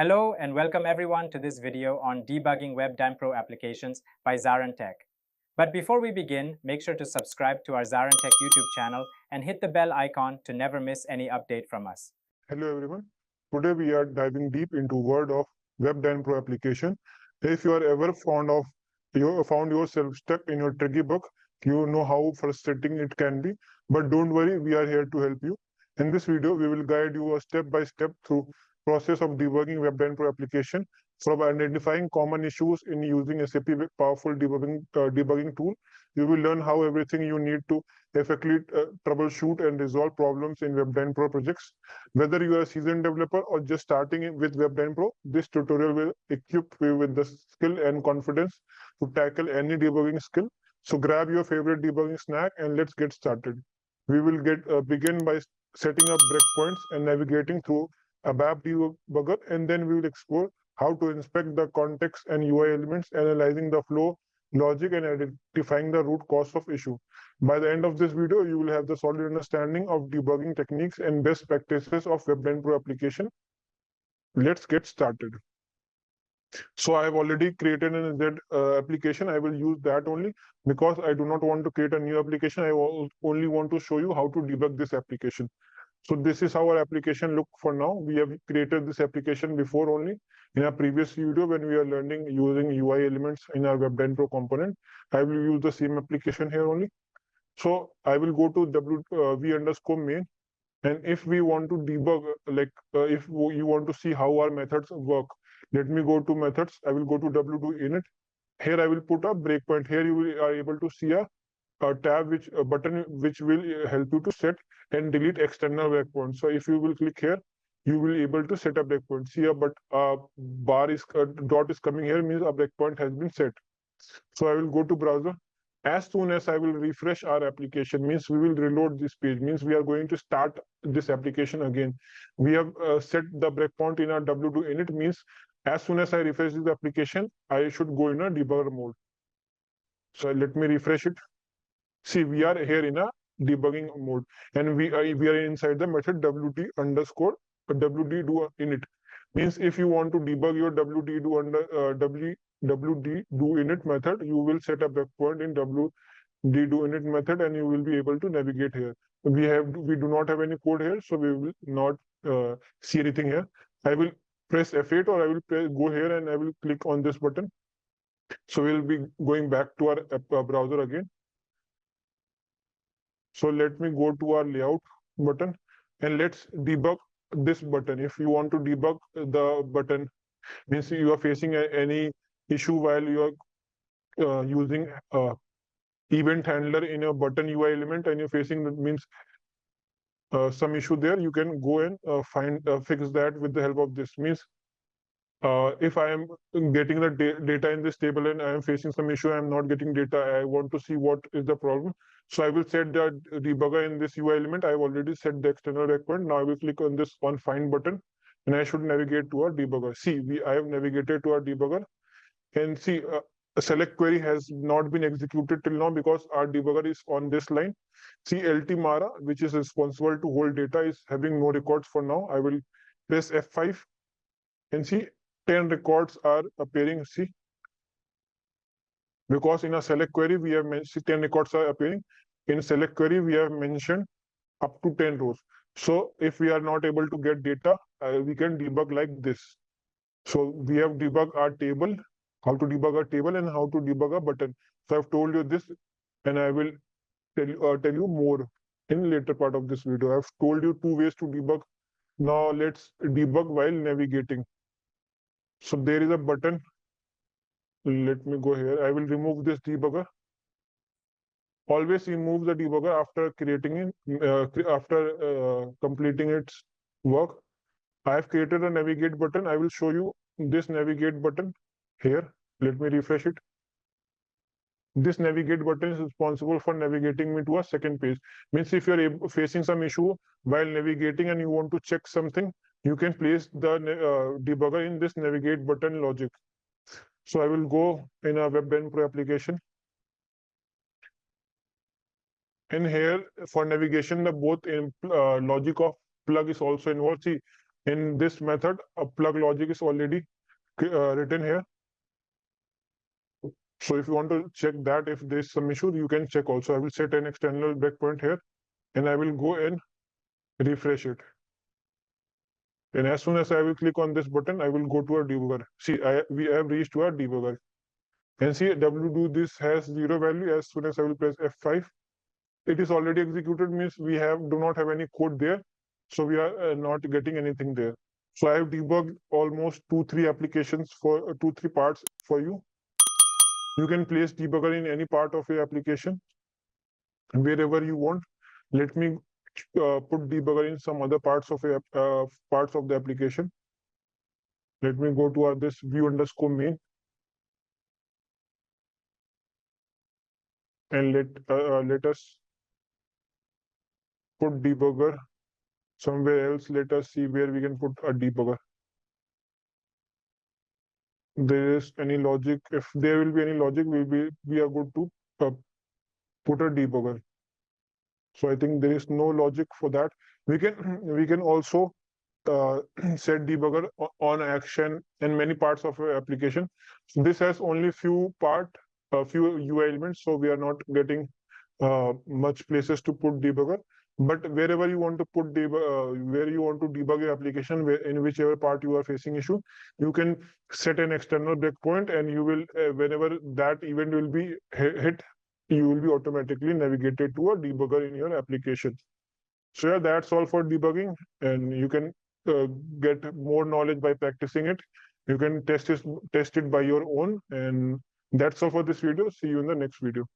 Hello and welcome everyone to this video on debugging Web Dynpro applications by ZaranTech. But before we begin, make sure to subscribe to our ZaranTech YouTube channel and hit the bell icon to never miss any update from us. Hello everyone. Today we are diving deep into world of Web Dynpro application. If you are ever found yourself stuck in your tricky bug, you know how frustrating it can be. But don't worry, we are here to help you. In this video, we will guide you a step by step through process of debugging Web Dynpro application, from identifying common issues in using SAP powerful debugging tool. You will learn how everything you need to effectively troubleshoot and resolve problems in Web Dynpro projects. Whether you are a seasoned developer or just starting with Web Dynpro, this tutorial will equip you with the skill and confidence to tackle any debugging skill. So grab your favorite debugging snack and let's get started. We will begin by setting up breakpoints and navigating through a BAP debugger, and then we will explore how to inspect the context and UI elements, analyzing the flow, logic, and identifying the root cause of issue. By the end of this video, you will have the solid understanding of debugging techniques and best practices of Web Dynpro application. Let's get started. So I have already created an Z application. I will use that only because I do not want to create a new application. I only want to show you how to debug this application. So this is how our application look for now. We have created this application before only in a previous video when we are learning using UI elements in our Web Dynpro component. I will use the same application here only. So I will go to v_main, and if we want to debug, if you want to see how our methods work, let me go to methods. I will go to w_init. Here I will put a breakpoint. Here you are able to see a tab button which will help you to set and delete external breakpoints. So if you will click here, you will be able to set a breakpoint. See, but dot is coming here, means a breakpoint has been set. So I will go to browser. As soon as I will refresh our application, means we will reload this page, means we are going to start this application again. We have set the breakpoint in our w_init, means as soon as I refresh this application, I should go in a debugger mode. So let me refresh it. See, we are here in a debugging mode, and we are inside the method wd_wd_do_init. Means if you want to debug your wd_do_init method, you will set a breakpoint in wd_do_init method, and you will be able to navigate here. We do not have any code here, so we will not see anything here. I will press F8, or I will go here and I will click on this button. So we'll be going back to our browser again. So let me go to our layout button and let's debug this button. If you want to debug the button, means you are facing any issue while you are using event handler in your button UI element, and you're facing means some issue there, you can go and fix that with the help of this. Means if I am getting the data in this table and I am facing some issue, I am not getting data, I want to see what is the problem. So I will set the debugger in this UI element. I have already set the external breakpoint. Now I will click on this find button, and I should navigate to our debugger. See, I have navigated to our debugger, and see, a select query has not been executed till now because our debugger is on this line. See, LT_mara, which is responsible to hold data, is having no records for now. I will press F5 and see 10 records are appearing. See, because in a select query we have mentioned 10 records are appearing. In select query we have mentioned up to 10 rows. So if we are not able to get data, we can debug like this. So we have debug our table, how to debug a table and how to debug a button. So I've told you this, and I will tell you more in later part of this video. I've told you 2 ways to debug. Now let's debug while navigating. So there is a button. Let me go here. I will remove this debugger. Always remove the debugger after creating it, after completing its work. I have created a navigate button. I will show you this navigate button here. Let me refresh it. This navigate button is responsible for navigating me to a second page. Means if you're facing some issue while navigating and you want to check something, you can place the debugger in this navigate button logic. So I will go in a Web Dynpro application. And here for navigation, the both logic of plug is also involved. See, In this method, a plug logic is already written here. So if you want to check that, if there is some issue, you can check also. I will set an external breakpoint here, and I will go and refresh it. And as soon as I will click on this button, I will go to our debugger. See, we have reached to our debugger. And see, wdo this has 0 value. As soon as I will press F5, it is already executed, means we do not have any code there. So we are not getting anything there. So I have debugged almost 2-3 applications for 2-3 parts for you. You can place debugger in any part of your application, wherever you want. Let me put debugger in some other parts of the application. Let me go to this view_main, and let us put debugger somewhere else. Let us see where we can put a debugger. There is any logic. If there will be any logic, we are good to put a debugger. So I think there is no logic for that. We can also set debugger on action in many parts of our application. So this has only few UI elements, so we are not getting much places to put debugger. But wherever you want to put where you want to debug your application, in whichever part you are facing issue, you can set an external breakpoint, and you will whenever that event will be hit, you will be automatically navigated to a debugger in your application. So yeah, that's all for debugging, and you can get more knowledge by practicing it. You can test it by your own, and that's all for this video. See you in the next video.